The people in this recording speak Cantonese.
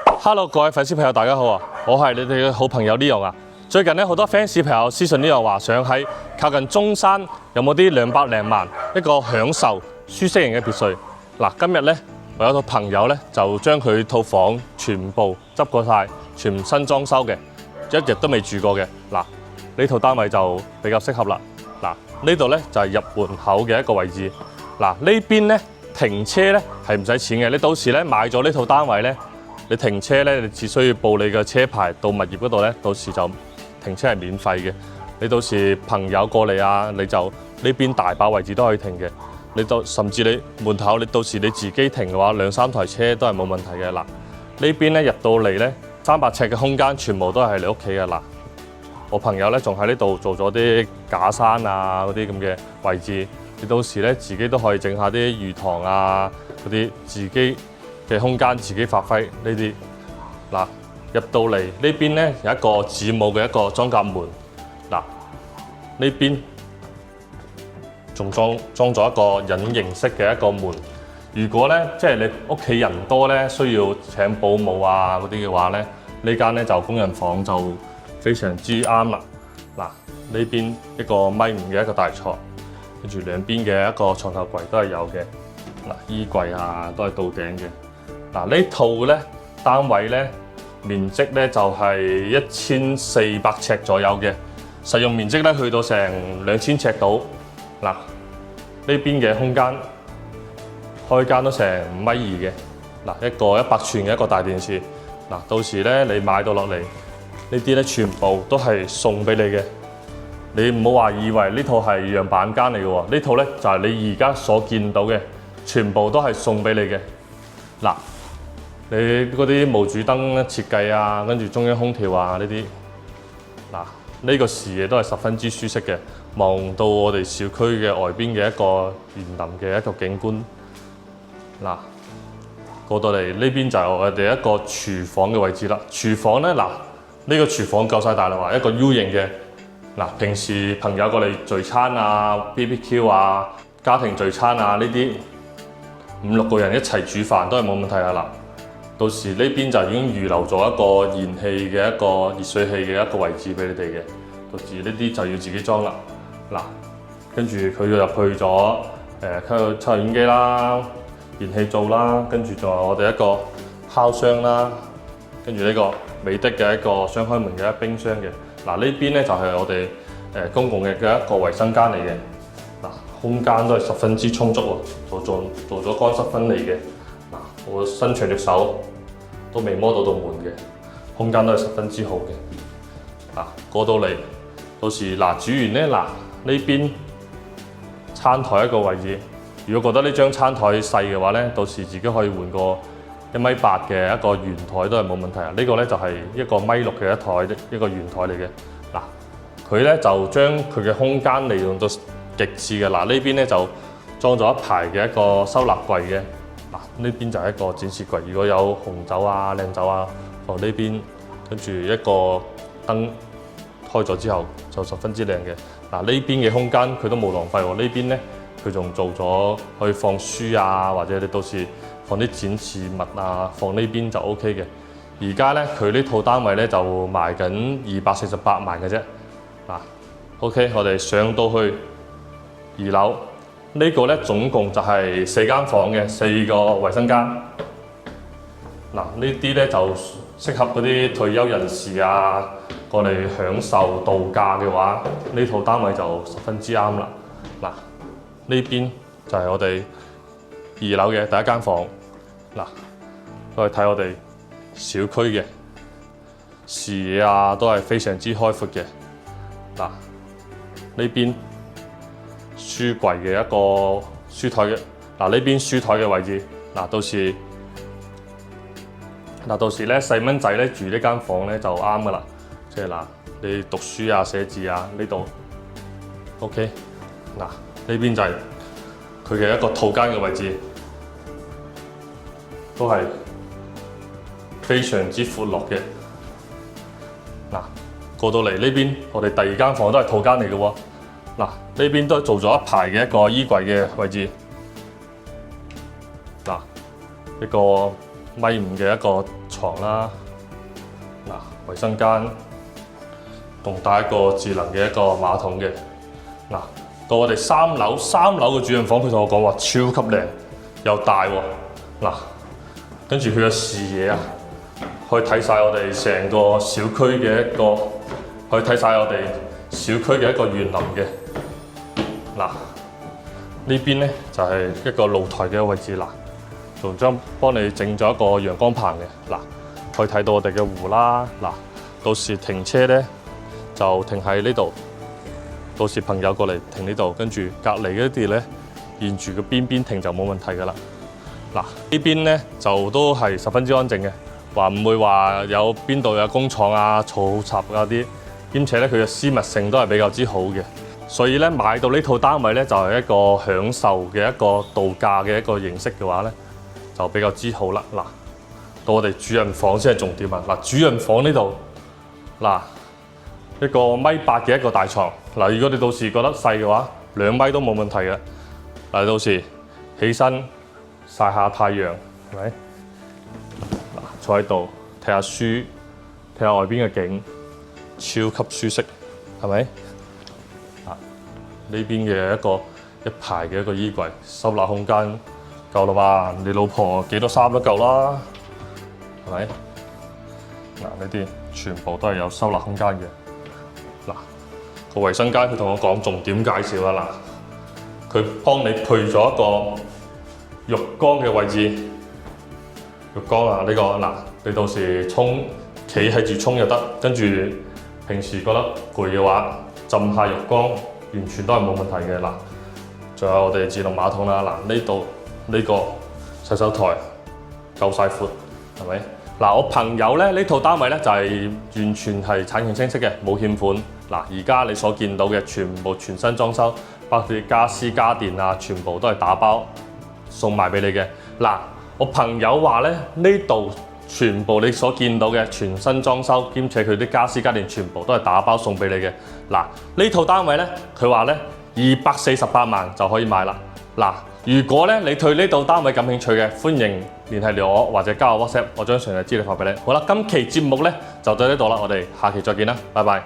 Hello， 各位粉絲朋友，大家好啊！我係你哋嘅好朋友 Leon 啊。最近咧，好多 fans 朋友私信Leon話，想喺靠近中山有冇啲200零萬一個享受舒適型嘅別墅。嗱，今日咧我有個朋友咧就將佢套房全部執過晒，全新裝修嘅，一日都未住過嘅。嗱，呢套單位就比較適合啦。嗱，呢度咧就係入門口嘅一個位置。嗱，呢邊咧停車咧係唔使錢嘅。你到時咧買咗呢套單位咧，你停車咧，你只需要報你嘅車牌到物業嗰度咧，到時就停車係免費嘅。你到時朋友過嚟啊，你就呢邊大把位置都可以停嘅。你到甚至你門口，你到時你自己停嘅話，2-3台車都係冇問題嘅。嗱，呢邊咧入到嚟咧，300尺嘅空間全部都係你屋企嘅。嗱，我朋友咧仲喺呢度做咗啲假山啊嗰啲咁嘅位置，你到時咧自己都可以整下啲魚塘啊嗰啲自己嘅空間自己發揮呢啲。嗱，入到嚟呢邊咧有一個子母嘅一個裝甲門。嗱，呢邊仲裝咗一個隱形式嘅一個門。如果咧即係你屋企人多咧，需要請保姆啊嗰啲嘅話咧，呢間咧就工人房就非常之啱啦。嗱，呢邊一個1.5米嘅一個大床，跟住兩邊嘅一個床頭櫃都係有嘅。嗱，衣櫃啊都係到頂嘅。嗱，呢套咧單位咧面積咧就係1400尺左右嘅，實用面積咧去到成2000尺度。嗱，呢邊嘅空間開間都成5.2米嘅。嗱，一個100寸嘅一個大電視。嗱，到時咧你買到落嚟呢啲咧全部都係送俾你嘅。你唔好話以為呢套係樣板間嚟嘅喎，呢套咧就係你而家所見到嘅，全部都係送俾你嘅。嗱，你嗰啲無主燈設計啊，跟住中央空調啊呢啲，嗱，呢個視野都係十分之舒適嘅，望到我哋小區嘅外邊嘅一個園林嘅一個景觀。嗱，過到嚟呢邊就係我哋一個廚房嘅位置啦。廚房咧，嗱，呢個廚房夠晒大啦，話一個 U 型嘅。嗱，平時朋友過嚟聚餐啊、BBQ 啊、家庭聚餐啊呢啲，5-6個人一齊煮飯都係冇問題啊。嗱，到時呢邊就已經預留咗一個燃氣嘅一個熱水器嘅一個位置俾你哋嘅，到時呢啲就要自己裝啦。嗱，跟住佢就入去咗抽油煙機啦、燃氣灶啦，跟住仲有我哋一個烤箱啦，跟住呢個美的嘅一個雙開門嘅冰箱嘅。嗱，呢邊咧就係我哋公共嘅一個衛生間嚟嘅。嗱，空間都係十分之充足喎，做咗乾濕分離嘅。嗱，我伸長隻手都未摸到門嘅，空間都係十分之好嘅。嗱，過到嚟，到時煮完咧，呢邊餐台一個位置，如果覺得呢張餐台細嘅話咧，到時自己可以換個1.8米嘅一個圓台都係冇問題啊！呢個咧就係一個1.6米嘅一個圓台嚟嘅。嗱，佢咧就將佢嘅空間利用到極致嘅。嗱，呢邊咧就裝咗一排嘅一個收納櫃嘅。嗱，呢邊就係一個展示櫃，如果有紅酒啊、靚酒啊放呢邊，跟住一個燈開咗之後就十分之靚嘅。嗱，呢邊嘅空間佢都冇浪費喎。呢邊咧佢仲做咗可以放書啊，或者你到時放啲展示物啊，放呢邊就 OK 嘅。而家咧佢呢套單位咧就賣緊248萬嘅啫。嗱 ，OK， 我哋上到去2樓，呢個咧總共就係4間房嘅4個衞生間。嗱，呢啲咧就適合嗰啲退休人士啊過嚟享受度假嘅話，呢套單位就十分之啱啦。嗱，呢邊就係我哋2樓嘅第一間房。嗱，都係睇我哋小區嘅視野啊，都係非常之開闊嘅。嗱，呢邊書櫃嘅一個書台嘅，嗱，呢邊書台嘅位置，嗱，到時咧細蚊仔咧住呢間房咧就啱噶啦，即係嗱，你讀書啊、寫字啊呢度 ，OK。嗱，呢邊就係佢嘅一個套間嘅位置。都係非常之闊落嘅。嗱，過到嚟呢邊，我哋第2間房都係套間嚟嘅喎。嗱，呢邊都做咗一排嘅一個衣櫃嘅位置。嗱，一個1.5米嘅一個床啦。嗱，衞生間仲帶一個智能嘅一個馬桶嘅。嗱，到我哋3樓嘅主人房，佢同我講話超級靚又大喎。嗱，跟住佢嘅視野啊，可以睇晒我哋成個小區嘅一個，可以睇晒我哋小區嘅一個園林嘅。嗱，呢邊咧就係一個露台嘅位置啦，仲將幫你整咗一個陽光棚嘅。嗱，可以睇到我哋嘅湖啦。嗱，到時停車咧就停喺呢度，到時朋友過嚟停呢度，跟住隔離嗰啲咧沿住個邊停就冇問題噶啦。嗱，呢邊咧就都係十分之安靜嘅，話唔會話有邊度有工廠啊、嘈雜嗰啲，兼且咧佢嘅私密性都係比較之好嘅。所以咧買到呢套單位咧就係一個享受嘅一個度假嘅一個形式嘅話咧，就比較之好啦。嗱，到我哋主人房先係重點啊！嗱，主人房呢度嗱一個1.8米嘅一個大床。嗱，如果你到時覺得細嘅話，2米都冇問題嘅。嗱，到時起身曬下太陽，係咪？嗱，坐喺度睇下書，睇下外邊嘅景，超級舒適，係咪？呢邊嘅一排嘅一個衣櫃，收納空間夠啦吧？你老婆幾多衫都夠啦，係咪？嗱，呢啲全部都係有收納空間嘅。嗱，個衞生間佢同我講重點介紹啦。嗱，佢幫你配咗一個浴缸嘅位置，浴缸啊呢個嗱，你到時企喺度沖又得，跟住平時覺得攰嘅話，浸下浴缸。完全都係冇問題嘅。嗱，仲有我哋自動馬桶啦。嗱，呢度呢個洗手台夠晒闊，係咪？嗱，我朋友咧呢套單位咧就係完全係產權清晰嘅，冇欠款。嗱，而家你所見到嘅全部全新裝修，包括家私家電啊，全部都係打包送埋俾你嘅。嗱，我朋友話咧呢度全部你所見到嘅全新裝修，兼且佢啲家私家電全部都係打包送俾你嘅。嗱，呢套單位咧，佢話咧248萬就可以買啦。嗱，如果咧你對呢套單位感興趣嘅，歡迎聯繫我或者加我 WhatsApp，我將詳細資料發俾你。好啦，今期節目咧就到呢度啦，我哋下期再見啦，拜拜。